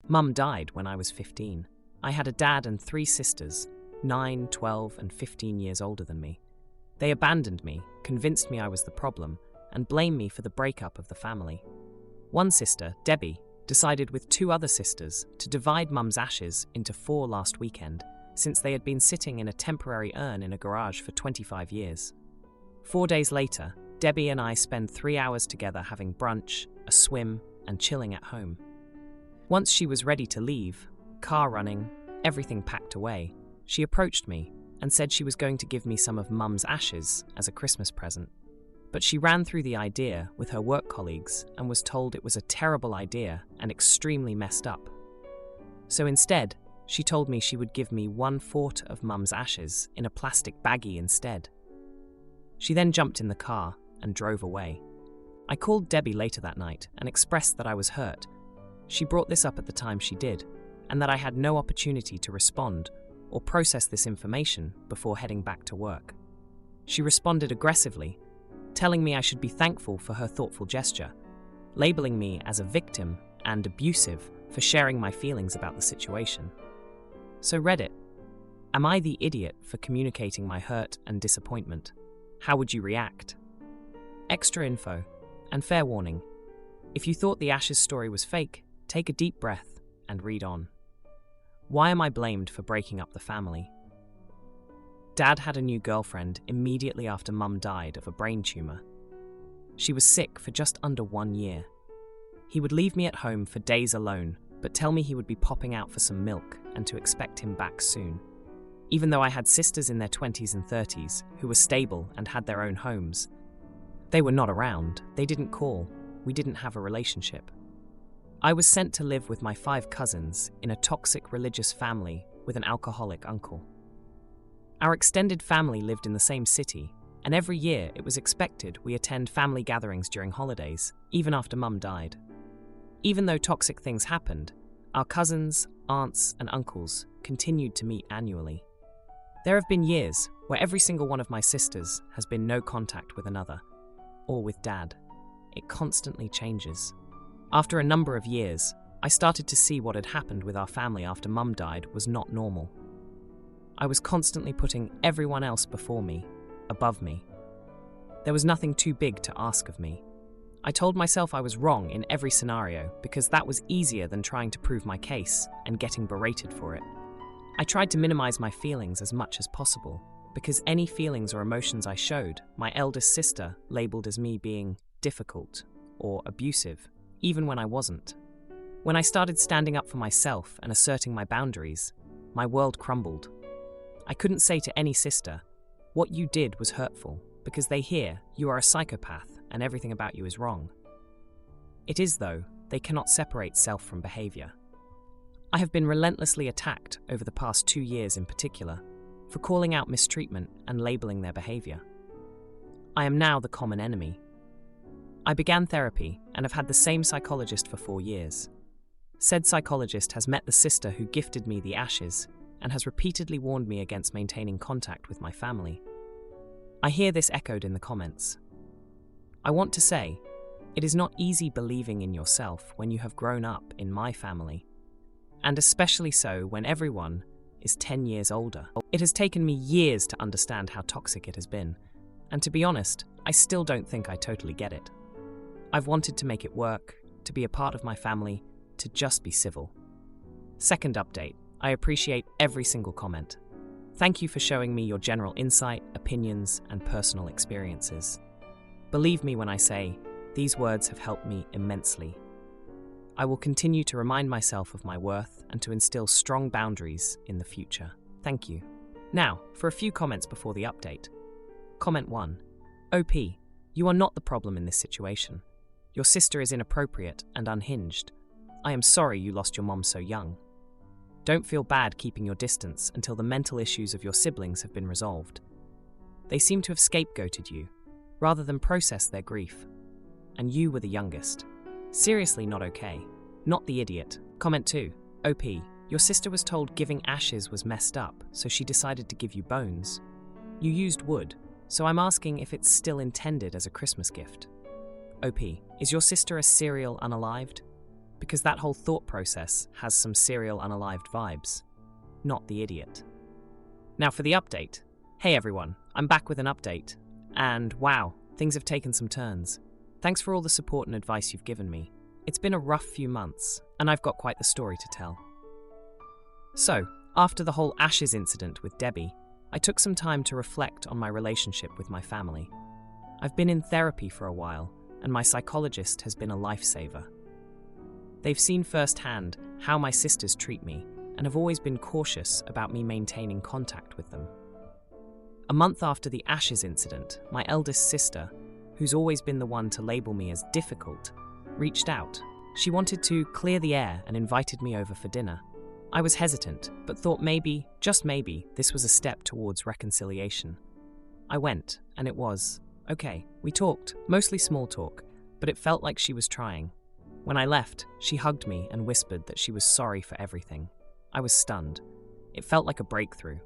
Mum died when I was 15. I had a dad and 3 sisters, 9, 12, and 15 years older than me. They abandoned me, convinced me I was the problem, and blamed me for the breakup of the family. One sister, Debbie, decided with 2 other sisters to divide Mum's ashes into 4 last weekend, since they had been sitting in a temporary urn in a garage for 25 years. 4 days later, Debbie and I spent 3 hours together having brunch, a swim, and chilling at home. Once she was ready to leave, car running, everything packed away, she approached me and said she was going to give me some of Mum's ashes as a Christmas present. But she ran through the idea with her work colleagues and was told it was a terrible idea and extremely messed up. So instead, she told me she would give me 1/4 of Mum's ashes in a plastic baggie instead. She then jumped in the car and drove away. I called Debbie later that night and expressed that I was hurt. She brought this up at the time she did, and that I had no opportunity to respond or process this information before heading back to work. She responded aggressively, telling me I should be thankful for her thoughtful gesture, labeling me as a victim and abusive for sharing my feelings about the situation. So Reddit, am I the idiot for communicating my hurt and disappointment? How would you react? Extra info, and fair warning, if you thought the Ashes story was fake, take a deep breath and read on. Why am I blamed for breaking up the family? Dad had a new girlfriend immediately after Mum died of a brain tumor. She was sick for just under 1 year. He would leave me at home for days alone, but tell me he would be popping out for some milk and to expect him back soon. Even though I had sisters in their 20s and 30s who were stable and had their own homes, they were not around, they didn't call, we didn't have a relationship. I was sent to live with my 5 cousins in a toxic religious family with an alcoholic uncle. Our extended family lived in the same city, and every year it was expected we attend family gatherings during holidays, even after Mum died. Even though toxic things happened, our cousins, aunts, and uncles continued to meet annually. There have been years where every single one of my sisters has been no contact with another, or with Dad. It constantly changes. After a number of years, I started to see what had happened with our family after Mum died was not normal. I was constantly putting everyone else before me, above me. There was nothing too big to ask of me. I told myself I was wrong in every scenario because that was easier than trying to prove my case and getting berated for it. I tried to minimize my feelings as much as possible because any feelings or emotions I showed, my eldest sister labeled as me being difficult or abusive, even when I wasn't. When I started standing up for myself and asserting my boundaries, my world crumbled. I couldn't say to any sister, "What you did was hurtful," because they hear you are a psychopath and everything about you is wrong. It is, though, they cannot separate self from behavior. I have been relentlessly attacked over the past 2 years in particular for calling out mistreatment and labeling their behavior. I am now the common enemy. I began therapy and have had the same psychologist for 4 years. Said psychologist has met the sister who gifted me the ashes and has repeatedly warned me against maintaining contact with my family. I hear this echoed in the comments. I want to say, it is not easy believing in yourself when you have grown up in my family, and especially so when everyone is 10 years older. It has taken me years to understand how toxic it has been, and to be honest, I still don't think I totally get it. I've wanted to make it work, to be a part of my family, to just be civil. Second update, I appreciate every single comment. Thank you for showing me your general insight, opinions, and personal experiences. Believe me when I say, these words have helped me immensely. I will continue to remind myself of my worth and to instill strong boundaries in the future. Thank you. Now, for a few comments before the update. Comment 1. OP, you are not the problem in this situation. Your sister is inappropriate and unhinged. I am sorry you lost your mom so young. Don't feel bad keeping your distance until the mental issues of your siblings have been resolved. They seem to have scapegoated you, rather than process their grief. And you were the youngest. Seriously not okay. Not the idiot. Comment 2. OP, your sister was told giving ashes was messed up, so she decided to give you bones. You used wood, so I'm asking if it's still intended as a Christmas gift. OP, is your sister a serial unalived? because that whole thought process has some serial unalived vibes, not the idiot. Now for the update. Hey everyone, I'm back with an update, and wow, things have taken some turns. Thanks for all the support and advice you've given me. It's been a rough few months, and I've got quite the story to tell. So, after the whole Ashes incident with Debbie, I took some time to reflect on my relationship with my family. I've been in therapy for a while, and my psychologist has been a lifesaver. They've seen firsthand how my sisters treat me and have always been cautious about me maintaining contact with them. A month after the Ashes incident, my eldest sister, who's always been the one to label me as difficult, reached out. She wanted to clear the air and invited me over for dinner. I was hesitant, but thought maybe, just maybe, this was a step towards reconciliation. I went, and it was, okay, we talked, mostly small talk, but it felt like she was trying. When I left, she hugged me and whispered that she was sorry for everything. I was stunned. It felt like a breakthrough.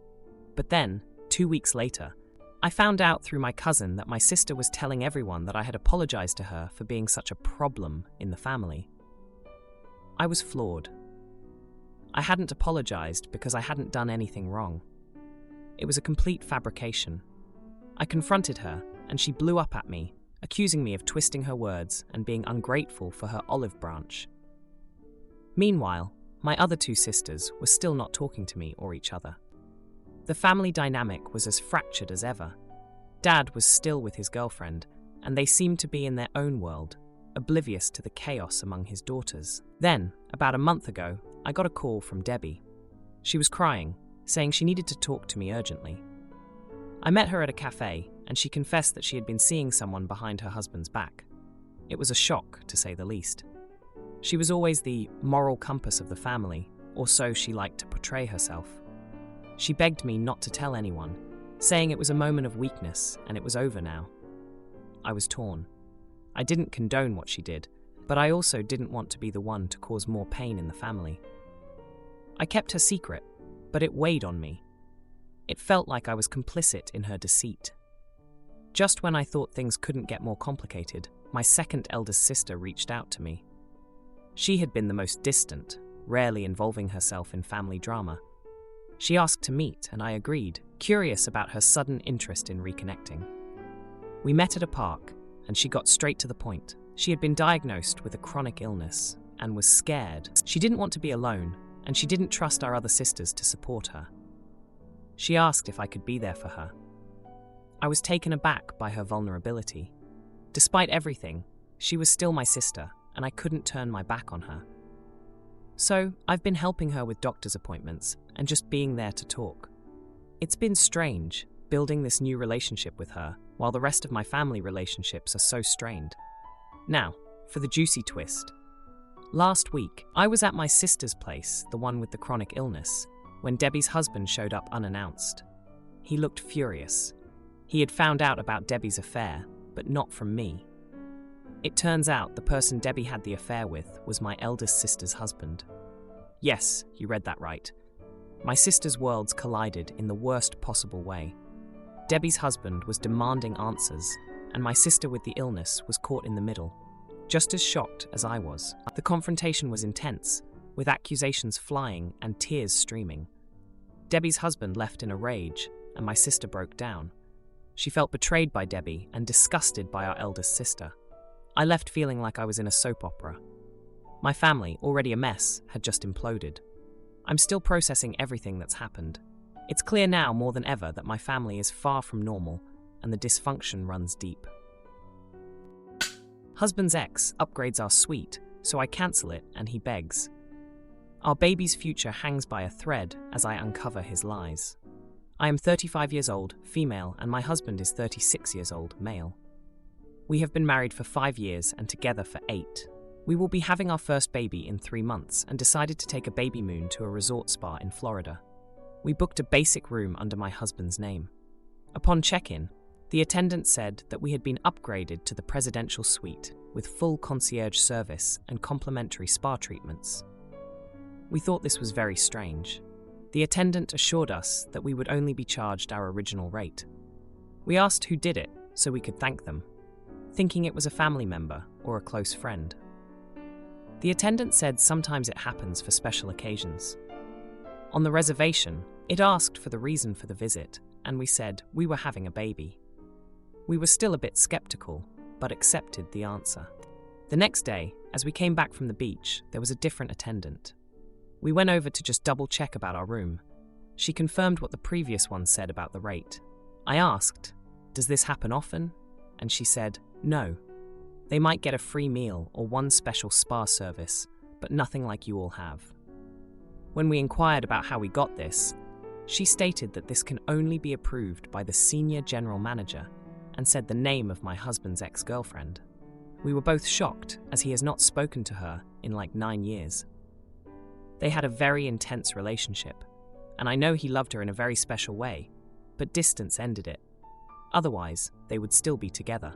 But then, 2 weeks later, I found out through my cousin that my sister was telling everyone that I had apologized to her for being such a problem in the family. I was floored. I hadn't apologized because I hadn't done anything wrong. It was a complete fabrication. I confronted her, and she blew up at me, accusing me of twisting her words and being ungrateful for her olive branch. Meanwhile, my other two sisters were still not talking to me or each other. The family dynamic was as fractured as ever. Dad was still with his girlfriend, and they seemed to be in their own world, oblivious to the chaos among his daughters. Then, about a month ago, I got a call from Debbie. She was crying, saying she needed to talk to me urgently. I met her at a cafe, and she confessed that she had been seeing someone behind her husband's back. It was a shock, to say the least. She was always the moral compass of the family, or so she liked to portray herself. She begged me not to tell anyone, saying it was a moment of weakness and it was over now. I was torn. I didn't condone what she did, but I also didn't want to be the one to cause more pain in the family. I kept her secret, but it weighed on me. It felt like I was complicit in her deceit. Just when I thought things couldn't get more complicated, my second eldest sister reached out to me. She had been the most distant, rarely involving herself in family drama. She asked to meet, and I agreed, curious about her sudden interest in reconnecting. We met at a park, and she got straight to the point. She had been diagnosed with a chronic illness and was scared. She didn't want to be alone, and she didn't trust our other sisters to support her. She asked if I could be there for her. I was taken aback by her vulnerability. Despite everything, she was still my sister, and I couldn't turn my back on her. So, I've been helping her with doctor's appointments and just being there to talk. It's been strange, building this new relationship with her, while the rest of my family relationships are so strained. Now, for the juicy twist. Last week, I was at my sister's place, the one with the chronic illness, when Debbie's husband showed up unannounced. He looked furious. He had found out about Debbie's affair, but not from me. It turns out the person Debbie had the affair with was my eldest sister's husband. Yes, you read that right. My sister's worlds collided in the worst possible way. Debbie's husband was demanding answers, and my sister with the illness was caught in the middle, just as shocked as I was. The confrontation was intense, with accusations flying and tears streaming. Debbie's husband left in a rage, and my sister broke down. She felt betrayed by Debbie and disgusted by our eldest sister. I left feeling like I was in a soap opera. My family, already a mess, had just imploded. I'm still processing everything that's happened. It's clear now more than ever that my family is far from normal, and the dysfunction runs deep. Husband's ex upgrades our suite, so I cancel it and he begs. Our baby's future hangs by a thread as I uncover his lies. I am 35 years old, female, and my husband is 36 years old, male. We have been married for 5 years and together for 8. We will be having our first baby in 3 months and decided to take a baby moon to a resort spa in Florida. We booked a basic room under my husband's name. Upon check-in, the attendant said that we had been upgraded to the presidential suite with full concierge service and complimentary spa treatments. We thought this was very strange. The attendant assured us that we would only be charged our original rate. We asked who did it so we could thank them, thinking it was a family member or a close friend. The attendant said sometimes it happens for special occasions. On the reservation, it asked for the reason for the visit, and we said we were having a baby. We were still a bit skeptical, but accepted the answer. The next day, as we came back from the beach, there was a different attendant. We went over to just double-check about our room. She confirmed what the previous one said about the rate. I asked, "Does this happen often?" And she said, "No. They might get a free meal or one special spa service, but nothing like you all have." When we inquired about how we got this, she stated that this can only be approved by the senior general manager and said the name of my husband's ex-girlfriend. We were both shocked, as he has not spoken to her in like 9 years. They had a very intense relationship, and I know he loved her in a very special way, but distance ended it. Otherwise, they would still be together.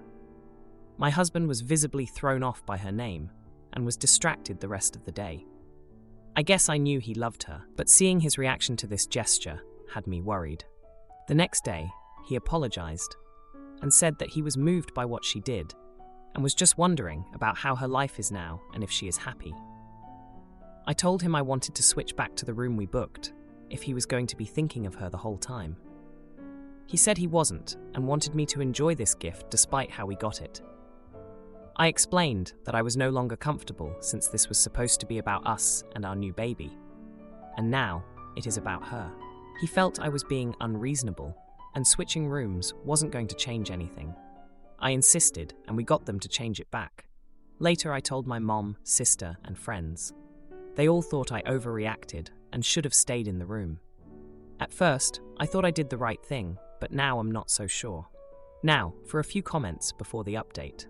My husband was visibly thrown off by her name and was distracted the rest of the day. I guess I knew he loved her, but seeing his reaction to this gesture had me worried. The next day, he apologized and said that he was moved by what she did and was just wondering about how her life is now and if she is happy. I told him I wanted to switch back to the room we booked if he was going to be thinking of her the whole time. He said he wasn't and wanted me to enjoy this gift despite how we got it. I explained that I was no longer comfortable since this was supposed to be about us and our new baby, and now it is about her. He felt I was being unreasonable, and switching rooms wasn't going to change anything. I insisted, and we got them to change it back. Later I told my mom, sister, and friends. They all thought I overreacted and should have stayed in the room. At first, I thought I did the right thing, but now I'm not so sure. Now, for a few comments before the update.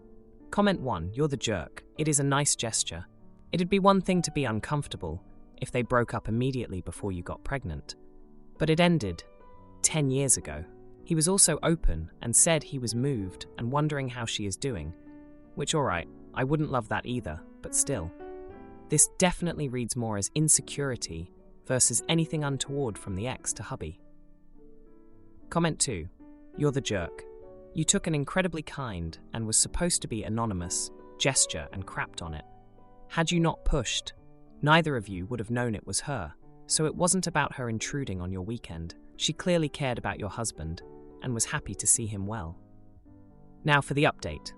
Comment 1, you're the jerk. It is a nice gesture. It'd be one thing to be uncomfortable if they broke up immediately before you got pregnant. But it ended 10 years ago. He was also open and said he was moved and wondering how she is doing. Which, alright, I wouldn't love that either, but still. This definitely reads more as insecurity versus anything untoward from the ex to hubby. Comment 2, you're the jerk. You took an incredibly kind, and was supposed to be anonymous, gesture and crapped on it. Had you not pushed, neither of you would have known it was her, so it wasn't about her intruding on your weekend. She clearly cared about your husband, and was happy to see him well. Now for the update.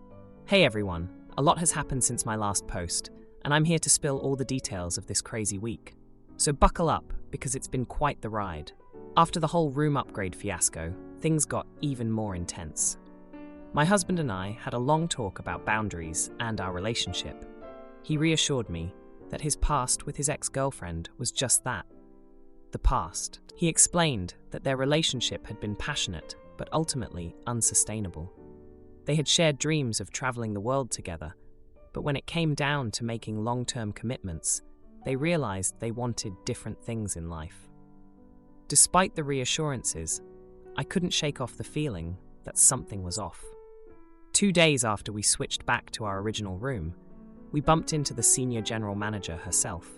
Hey everyone, a lot has happened since my last post, and I'm here to spill all the details of this crazy week. So buckle up, because it's been quite the ride. After the whole room upgrade fiasco, things got even more intense. My husband and I had a long talk about boundaries and our relationship. He reassured me that his past with his ex-girlfriend was just that, the past. He explained that their relationship had been passionate, but ultimately unsustainable. They had shared dreams of traveling the world together, but when it came down to making long-term commitments, they realized they wanted different things in life. Despite the reassurances, I couldn't shake off the feeling that something was off. 2 days after we switched back to our original room, we bumped into the senior general manager herself.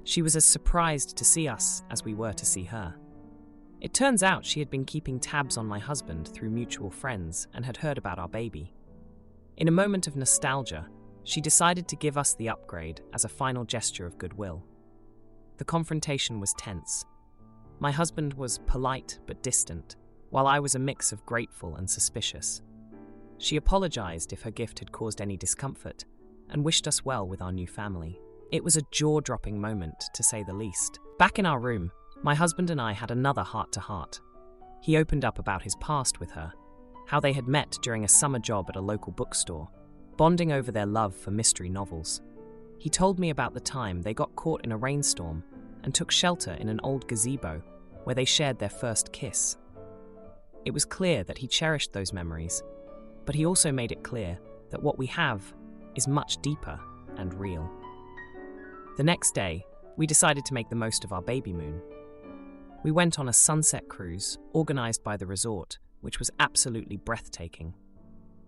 She was as surprised to see us as we were to see her. It turns out she had been keeping tabs on my husband through mutual friends and had heard about our baby. In a moment of nostalgia, she decided to give us the upgrade as a final gesture of goodwill. The confrontation was tense. My husband was polite but distant, while I was a mix of grateful and suspicious. She apologized if her gift had caused any discomfort and wished us well with our new family. It was a jaw-dropping moment, to say the least. Back in our room, my husband and I had another heart-to-heart. He opened up about his past with her, how they had met during a summer job at a local bookstore, bonding over their love for mystery novels. He told me about the time they got caught in a rainstorm and took shelter in an old gazebo where they shared their first kiss. It was clear that he cherished those memories, but he also made it clear that what we have is much deeper and real. The next day, we decided to make the most of our baby moon. We went on a sunset cruise organized by the resort, which was absolutely breathtaking.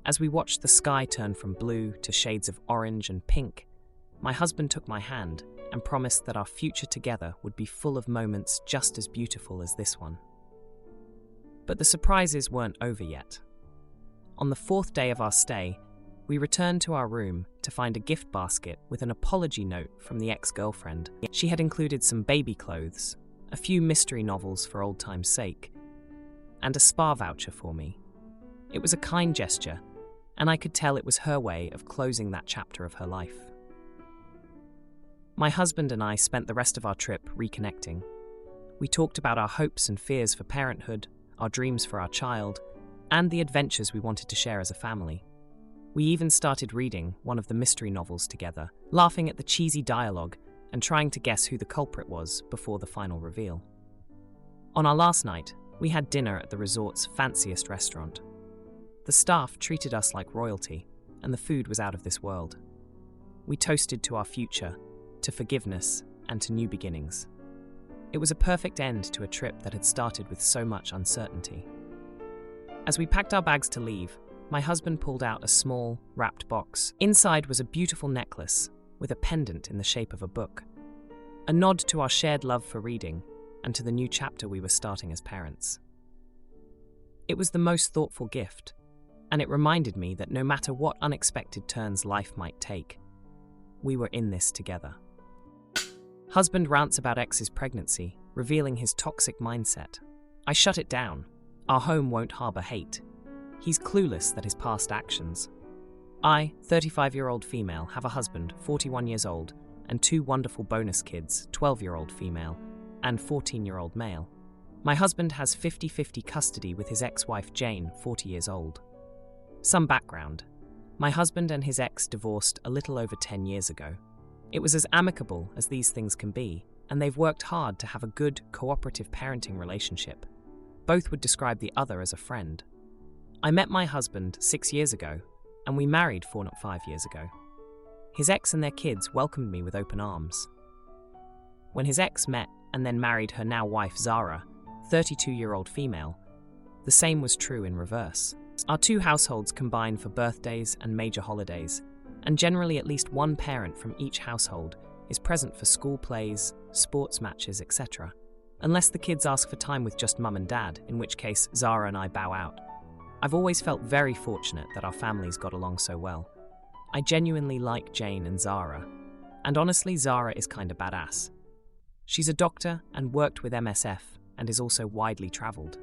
As we watched the sky turn from blue to shades of orange and pink, my husband took my hand and promised that our future together would be full of moments just as beautiful as this one. But the surprises weren't over yet. On the 4th day of our stay, We returned to our room to find a gift basket with an apology note from the ex-girlfriend. She had included some baby clothes, a few mystery novels for old time's sake, and a spa voucher for me. It was a kind gesture, and I could tell it was her way of closing that chapter of her life. My husband and I spent the rest of our trip reconnecting. We talked about our hopes and fears for parenthood, our dreams for our child, and the adventures we wanted to share as a family. We even started reading one of the mystery novels together, laughing at the cheesy dialogue and trying to guess who the culprit was before the final reveal. On our last night, we had dinner at the resort's fanciest restaurant. The staff treated us like royalty, and the food was out of this world. We toasted to our future, to forgiveness, and to new beginnings. It was a perfect end to a trip that had started with so much uncertainty. As we packed our bags to leave, my husband pulled out a small, wrapped box. Inside was a beautiful necklace with a pendant in the shape of a book, a nod to our shared love for reading and to the new chapter we were starting as parents. It was the most thoughtful gift, and it reminded me that no matter what unexpected turns life might take, we were in this together. Husband rants about ex's pregnancy, revealing his toxic mindset. I shut it down. Our home won't harbor hate. He's clueless that his past actions. I, 35-year-old female, have a husband, 41 years old, and two wonderful bonus kids, 12-year-old female and 14-year-old male. My husband has 50-50 custody with his ex-wife Jane, 40 years old. Some background. My husband and his ex divorced a little over 10 years ago. It was as amicable as these things can be, and they've worked hard to have a good, cooperative parenting relationship. Both would describe the other as a friend. I met my husband 6 years ago, and we married 4.5 years ago. His ex and their kids welcomed me with open arms. When his ex met and then married her now wife Zara, 32-year-old female, the same was true in reverse. Our two households combine for birthdays and major holidays, and generally at least one parent from each household is present for school plays, sports matches, etc. Unless the kids ask for time with just mum and dad, in which case Zara and I bow out. I've always felt very fortunate that our families got along so well. I genuinely like Jane and Zara, and honestly Zara is kinda badass. She's a doctor and worked with MSF and is also widely travelled.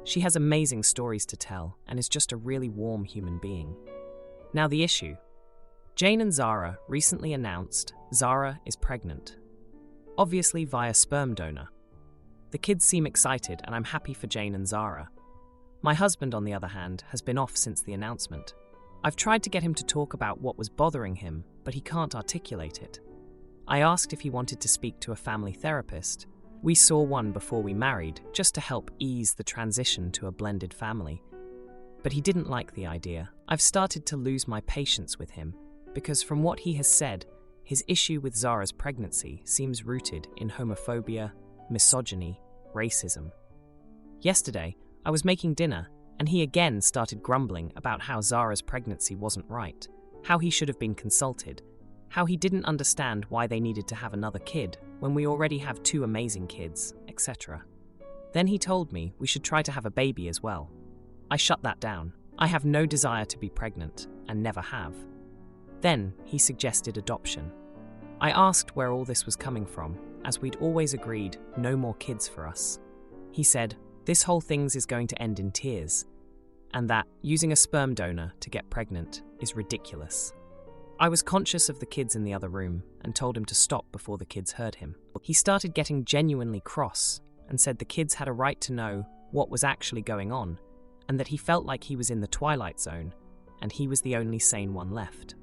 She has amazing stories to tell and is just a really warm human being. Now the issue. Jane and Zara recently announced Zara is pregnant, obviously via sperm donor. The kids seem excited and I'm happy for Jane and Zara. My husband, on the other hand, has been off since the announcement. I've tried to get him to talk about what was bothering him, but he can't articulate it. I asked if he wanted to speak to a family therapist. We saw one before we married, just to help ease the transition to a blended family. But he didn't like the idea. I've started to lose my patience with him, because from what he has said, his issue with Zara's pregnancy seems rooted in homophobia, misogyny, racism. Yesterday, I was making dinner, and he again started grumbling about how Zara's pregnancy wasn't right, how he should have been consulted, how he didn't understand why they needed to have another kid when we already have two amazing kids, etc. Then he told me we should try to have a baby as well. I shut that down. I have no desire to be pregnant, and never have. Then he suggested adoption. I asked where all this was coming from, as we'd always agreed no more kids for us. He said, this whole thing's is going to end in tears, and that using a sperm donor to get pregnant is ridiculous. I was conscious of the kids in the other room and told him to stop before the kids heard him. He started getting genuinely cross and said the kids had a right to know what was actually going on and that he felt like he was in the twilight zone and he was the only sane one left.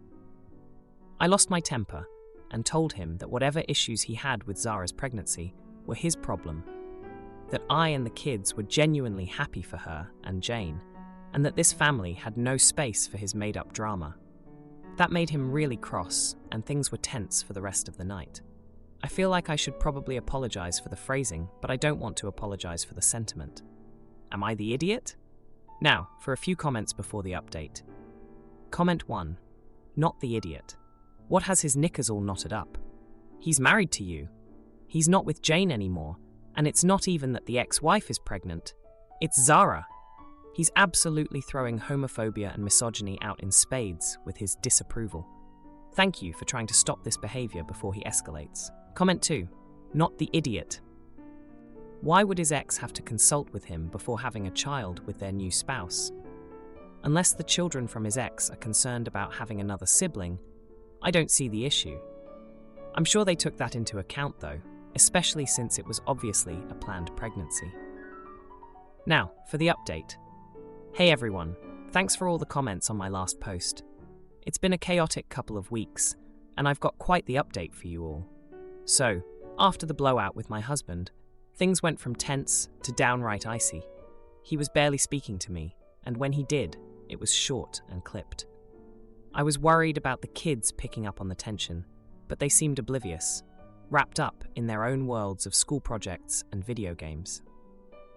I lost my temper and told him that whatever issues he had with Zara's pregnancy were his problem, that I and the kids were genuinely happy for her and Jane, and that this family had no space for his made-up drama. That made him really cross, and things were tense for the rest of the night. I feel like I should probably apologize for the phrasing, but I don't want to apologize for the sentiment. Am I the idiot? Now, for a few comments before the update. Comment 1. Not the idiot. What has his knickers all knotted up? He's married to you. He's not with Jane anymore, and it's not even that the ex-wife is pregnant. It's Zara. He's absolutely throwing homophobia and misogyny out in spades with his disapproval. Thank you for trying to stop this behavior before he escalates. Comment 2. Not the idiot. Why would his ex have to consult with him before having a child with their new spouse? Unless the children from his ex are concerned about having another sibling, I don't see the issue. I'm sure they took that into account though, especially since it was obviously a planned pregnancy. Now, for the update. Hey everyone, thanks for all the comments on my last post. It's been a chaotic couple of weeks, and I've got quite the update for you all. So, after the blowout with my husband, things went from tense to downright icy. He was barely speaking to me, and when he did, it was short and clipped. I was worried about the kids picking up on the tension, but they seemed oblivious, wrapped up in their own worlds of school projects and video games.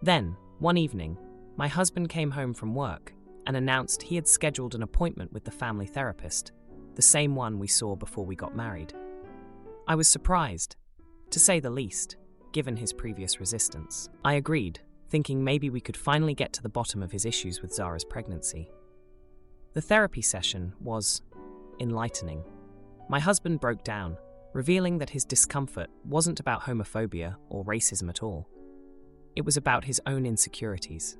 Then, one evening, my husband came home from work and announced he had scheduled an appointment with the family therapist, the same one we saw before we got married. I was surprised, to say the least, given his previous resistance. I agreed, thinking maybe we could finally get to the bottom of his issues with Zara's pregnancy. The therapy session was enlightening. My husband broke down, revealing that his discomfort wasn't about homophobia or racism at all. It was about his own insecurities.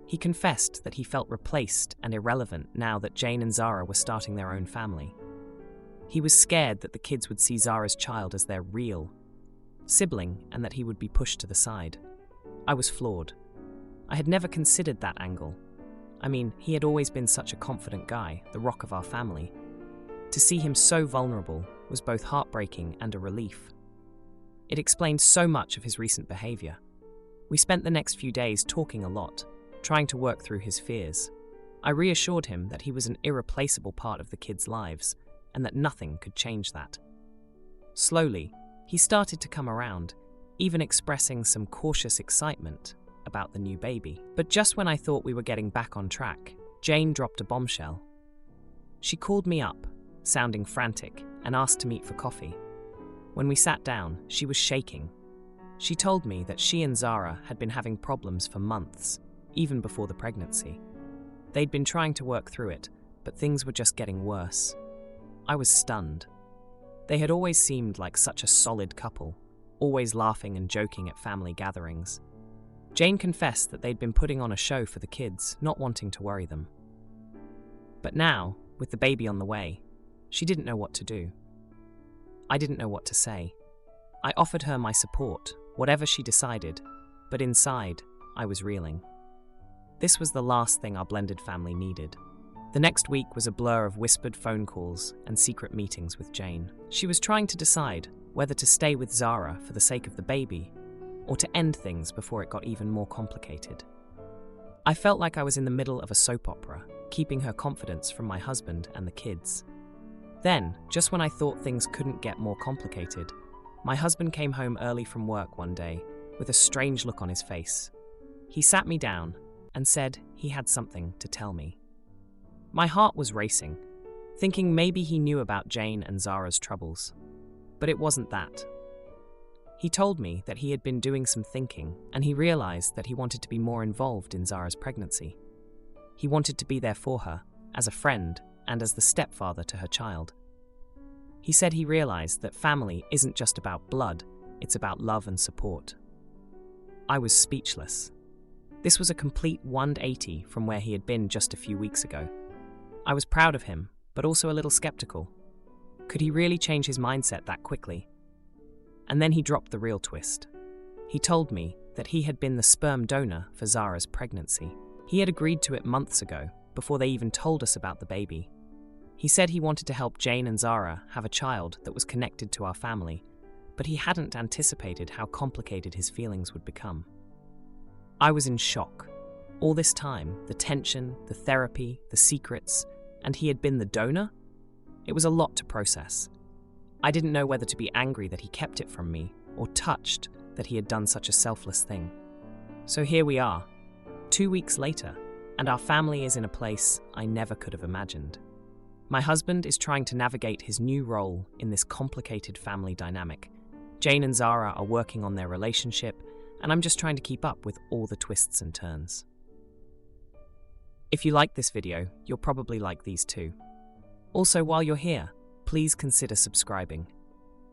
He confessed that he felt replaced and irrelevant now that Jane and Zara were starting their own family. He was scared that the kids would see Zara's child as their real sibling and that he would be pushed to the side. I was floored. I had never considered that angle. I mean, he had always been such a confident guy, the rock of our family. To see him so vulnerable was both heartbreaking and a relief. It explained so much of his recent behavior. We spent the next few days talking a lot, trying to work through his fears. I reassured him that he was an irreplaceable part of the kids' lives and that nothing could change that. Slowly, he started to come around, even expressing some cautious excitement about the new baby. But just when I thought we were getting back on track, Jane dropped a bombshell. She called me up, sounding frantic, and asked to meet for coffee. When we sat down, she was shaking. She told me that she and Zara had been having problems for months, even before the pregnancy. They'd been trying to work through it, but things were just getting worse. I was stunned. They had always seemed like such a solid couple, always laughing and joking at family gatherings. Jane confessed that they'd been putting on a show for the kids, not wanting to worry them. But now, with the baby on the way, she didn't know what to do. I didn't know what to say. I offered her my support, whatever she decided, but inside, I was reeling. This was the last thing our blended family needed. The next week was a blur of whispered phone calls and secret meetings with Jane. She was trying to decide whether to stay with Zara for the sake of the baby, or to end things before it got even more complicated. I felt like I was in the middle of a soap opera, keeping her confidence from my husband and the kids. Then, just when I thought things couldn't get more complicated, my husband came home early from work one day with a strange look on his face. He sat me down and said he had something to tell me. My heart was racing, thinking maybe he knew about Jane and Zara's troubles. But it wasn't that. He told me that he had been doing some thinking and he realized that he wanted to be more involved in Zara's pregnancy. He wanted to be there for her, as a friend and as the stepfather to her child. He said he realized that family isn't just about blood, it's about love and support. I was speechless. This was a complete 180 from where he had been just a few weeks ago. I was proud of him, but also a little skeptical. Could he really change his mindset that quickly? And then he dropped the real twist. He told me that he had been the sperm donor for Zara's pregnancy. He had agreed to it months ago, before they even told us about the baby. He said he wanted to help Jane and Zara have a child that was connected to our family, but he hadn't anticipated how complicated his feelings would become. I was in shock. All this time, the tension, the therapy, the secrets, and he had been the donor? It was a lot to process. I didn't know whether to be angry that he kept it from me, or touched that he had done such a selfless thing. So here we are, 2 weeks later, and our family is in a place I never could have imagined. My husband is trying to navigate his new role in this complicated family dynamic. Jane and Zara are working on their relationship, and I'm just trying to keep up with all the twists and turns. If you like this video, you'll probably like these too. Also, while you're here, please consider subscribing.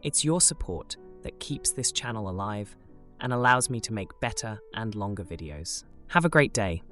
It's your support that keeps this channel alive and allows me to make better and longer videos. Have a great day.